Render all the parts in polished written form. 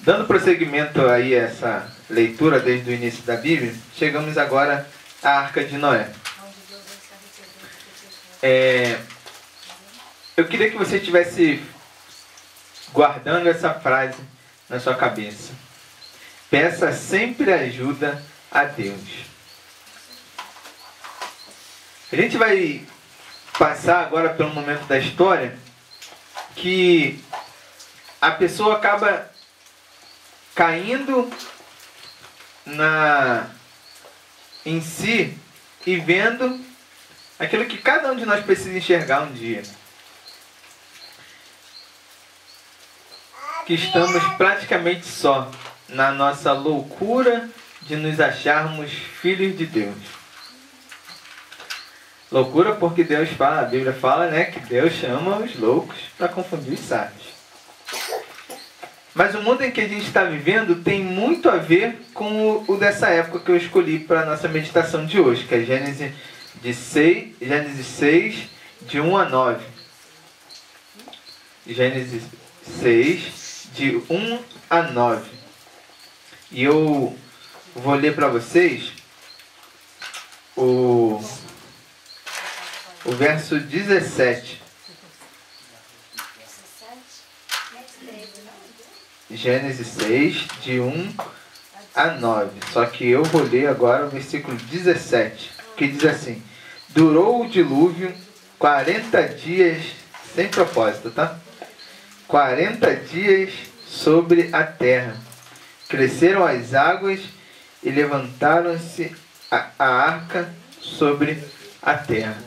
Dando prosseguimento aí a essa leitura desde o início da Bíblia, chegamos agora à Arca de Noé. Eu queria que você estivesse guardando essa frase na sua cabeça. Peça sempre ajuda a Deus. A gente vai passar agora pelo momento da história que a pessoa acaba caindo em si e vendo aquilo que cada um de nós precisa enxergar um dia. Que estamos praticamente só na nossa loucura de nos acharmos filhos de Deus. Loucura porque Deus fala, a Bíblia fala, né, que Deus chama os loucos para confundir os sábios. Mas o mundo em que a gente está vivendo tem muito a ver com o dessa época que eu escolhi para a nossa meditação de hoje, que é Gênesis 6, de 1 a 9. Gênesis 6, de 1 a 9. E eu vou ler para vocês o verso 17. Gênesis 6, de 1 a 9. Só que eu vou ler agora o versículo 17, que diz assim: durou o dilúvio 40 dias, sem propósito, tá? 40 dias sobre a terra. Cresceram as águas e levantaram-se a arca sobre a terra.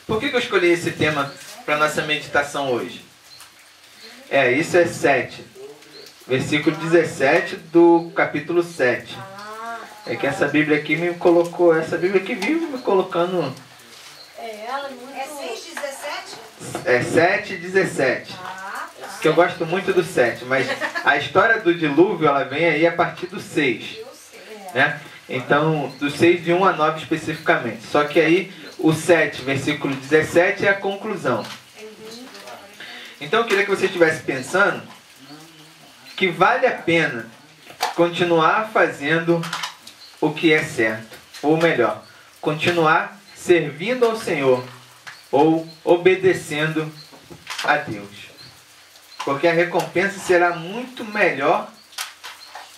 Por que eu escolhi esse tema para nossa meditação hoje? Isso é 7. Versículo 17 do capítulo 7. É que essa Bíblia aqui me colocou, essa Bíblia aqui vive me colocando... É 6:17? É 7:17. Que eu gosto muito do 7, mas a história do dilúvio, ela vem aí a partir do 6. Né? Então, do 6 de 1 a 9 especificamente. Só que aí, o 7, versículo 17, é a conclusão. Então eu queria que você estivesse pensando que vale a pena continuar fazendo o que é certo. Ou melhor, continuar servindo ao Senhor ou obedecendo a Deus. Porque a recompensa será muito melhor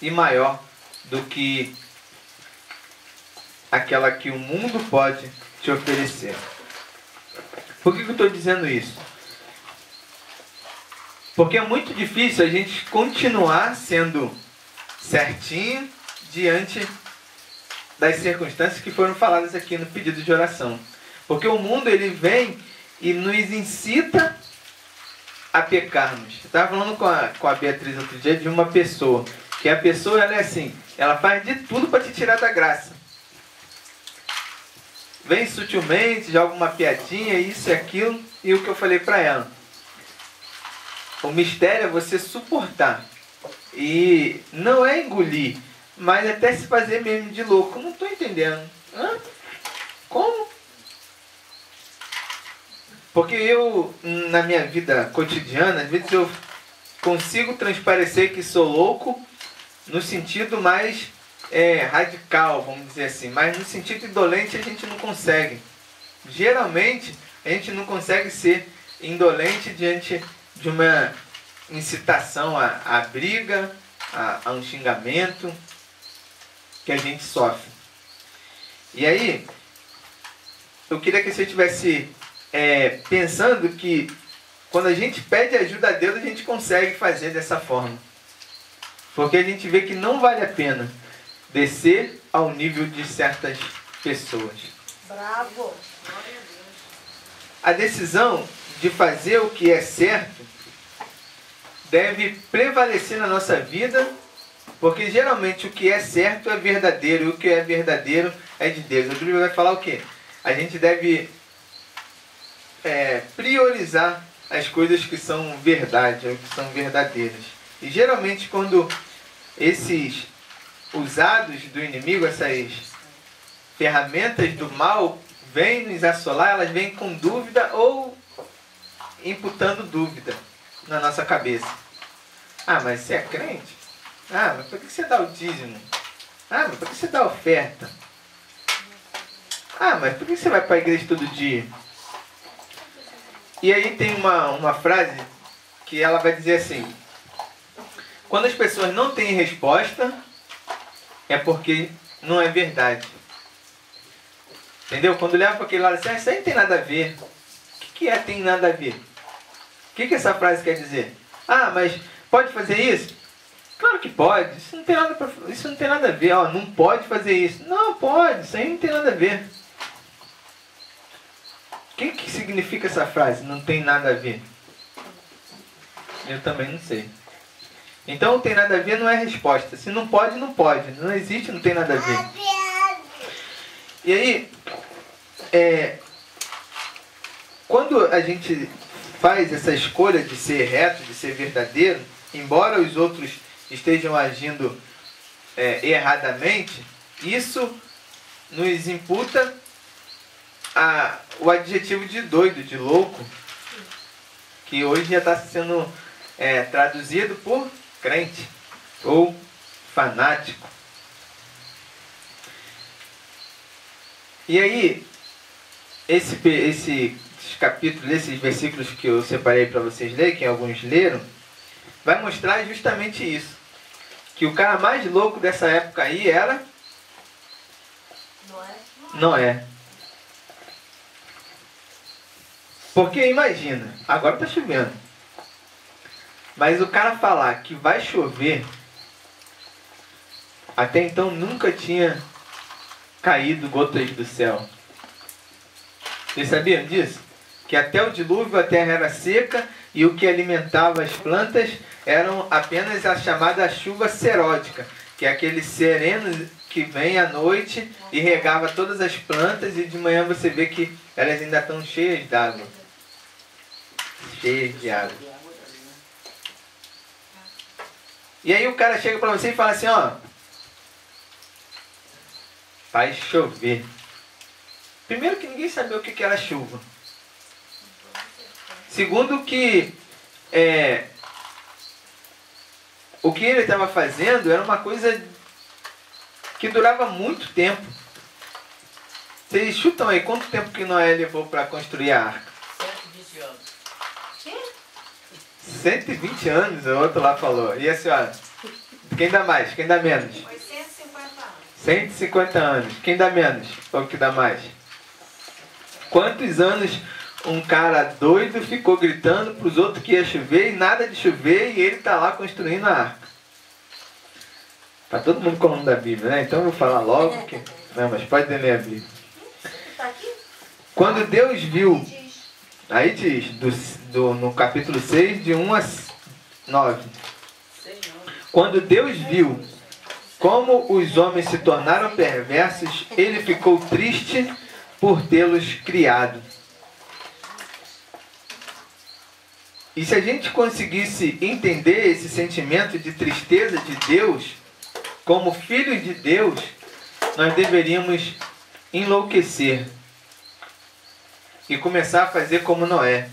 e maior do que aquela que o mundo pode te oferecer. Por que eu estou dizendo isso? Porque é muito difícil a gente continuar sendo certinho diante das circunstâncias que foram faladas aqui no pedido de oração. Porque o mundo, ele vem e nos incita a pecarmos. Eu estava falando com a Beatriz outro dia de uma pessoa, que a pessoa, ela é assim, ela faz de tudo para te tirar da graça. Vem sutilmente, joga uma piadinha, isso e aquilo, e o que eu falei para ela: o mistério é você suportar. E não é engolir, mas até se fazer mesmo de louco. Não estou entendendo. Hã? Como? Porque eu, na minha vida cotidiana, às vezes eu consigo transparecer que sou louco no sentido mais radical, vamos dizer assim. Mas no sentido indolente a gente não consegue. Geralmente a gente não consegue ser indolente diante de uma incitação à briga, a um xingamento que a gente sofre. E aí, eu queria que você estivesse pensando que quando a gente pede ajuda a Deus, a gente consegue fazer dessa forma. Porque a gente vê que não vale a pena descer ao nível de certas pessoas. Bravo! A decisão de fazer o que é certo deve prevalecer na nossa vida, porque geralmente o que é certo é verdadeiro, e o que é verdadeiro é de Deus. A Bíblia vai falar o quê? A gente deve priorizar as coisas que são verdade, que são verdadeiras. E geralmente quando esses usados do inimigo, essas ferramentas do mal, vêm nos assolar, elas vêm com dúvida ou imputando dúvida na nossa cabeça. Ah, mas você é crente? Ah, mas por que você dá o dízimo? Ah, mas por que você dá a oferta? Ah, mas por que você vai para a igreja todo dia? E aí tem uma frase que ela vai dizer assim: quando as pessoas não têm resposta, é porque não é verdade. Entendeu? Quando leva para aquele lado assim, isso aí não tem nada a ver. O que é tem nada a ver? O que essa frase quer dizer? Ah, mas pode fazer isso? Claro que pode. Isso não tem nada a ver. Ó, não pode fazer isso. Não, pode. Isso aí não tem nada a ver. O que significa essa frase? Não tem nada a ver. Eu também não sei. Então, não tem nada a ver não é resposta. Se não pode, não pode. Não existe, não tem nada a ver. E aí, quando a gente faz essa escolha de ser reto, de ser verdadeiro, embora os outros estejam agindo erradamente, isso nos imputa o adjetivo de doido, de louco, que hoje já está sendo traduzido por crente ou fanático. E aí, esses capítulos, esses versículos que eu separei para vocês lerem, que alguns leram, vai mostrar justamente isso. Que o cara mais louco dessa época aí era Noé. Porque imagina, agora está chovendo. Mas o cara falar que vai chover, até então nunca tinha caído gotas do céu. Vocês sabiam disso? Que até o dilúvio a terra era seca e o que alimentava as plantas eram apenas a chamada chuva seródica, que é aquele sereno que vem à noite e regava todas as plantas e de manhã você vê que elas ainda estão cheias d'água. Cheias de água. E aí o cara chega para você e fala assim, ó, vai chover. Primeiro que ninguém sabia o que era chuva. Segundo que o que ele estava fazendo era uma coisa que durava muito tempo. Vocês chutam aí quanto tempo que Noé levou para construir a arca? 120 anos. 120 anos, o outro lá falou. E a senhora? Quem dá mais? Quem dá menos? Foi 150 anos. 150 anos. Quem dá menos? Ou que dá mais? Quantos anos um cara doido ficou gritando para os outros que ia chover e nada de chover e ele está lá construindo a arca? Está todo mundo com o nome da Bíblia, né? Então eu vou falar logo que... Não, mas pode ler a Bíblia. Está aqui? Quando Deus viu... Aí diz, no capítulo 6, de 1 a 9. Quando Deus viu como os homens se tornaram perversos, ele ficou triste por tê-los criado. E se a gente conseguisse entender esse sentimento de tristeza de Deus, como filhos de Deus, nós deveríamos enlouquecer e começar a fazer como Noé.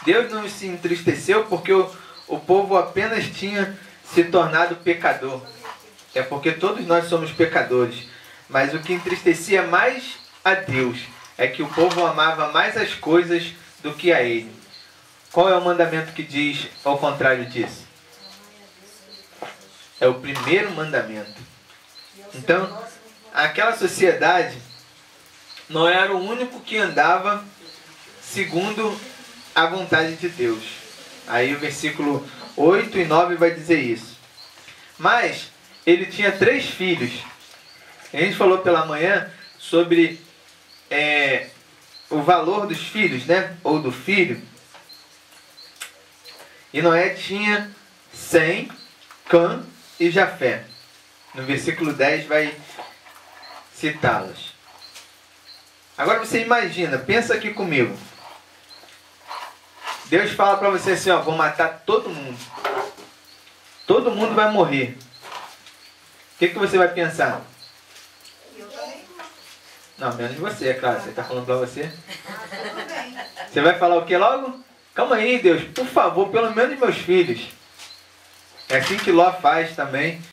Deus não se entristeceu porque o povo apenas tinha se tornado pecador. É porque todos nós somos pecadores. Mas o que entristecia mais a Deus é que o povo amava mais as coisas do que a Ele. Qual é o mandamento que diz ao contrário disso? É o primeiro mandamento. Então, aquela sociedade não era o único que andava segundo a vontade de Deus. Aí o versículo 8 e 9 vai dizer isso. Mas ele tinha 3 filhos. A gente falou pela manhã sobre o valor dos filhos, né? Ou do filho. E Noé tinha Sem, Cã e Jafé. No versículo 10 vai citá-los. Agora você imagina, pensa aqui comigo. Deus fala para você assim, ó, vou matar todo mundo. Todo mundo vai morrer. O que você vai pensar? Eu também. Não, menos você, é claro. Você está falando para você. Você vai falar o que logo? Calma aí, Deus. Por favor, pelo menos meus filhos. É assim que Ló faz também.